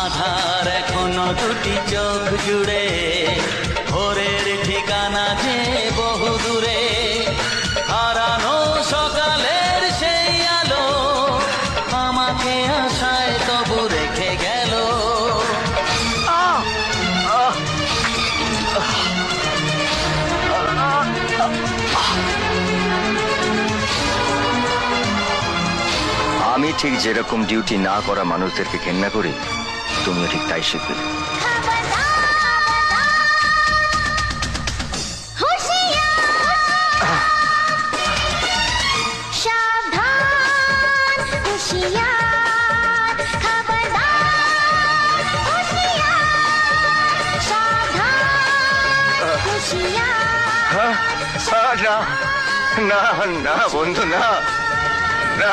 আধার এখনো দুটি চোখ জুড়ে, ভোরের ঠিকানা যে বহু দূরে। হারানো সকালের সেই আলো আমাকে আশায় তবু রেখে গেল। আমি ঠিক যেরকম ডিউটি না করা মানুষদেরকে ঘেন্না করি, তুমিও ঠিক তাই শিখবে। না না না বন্ধু, না না।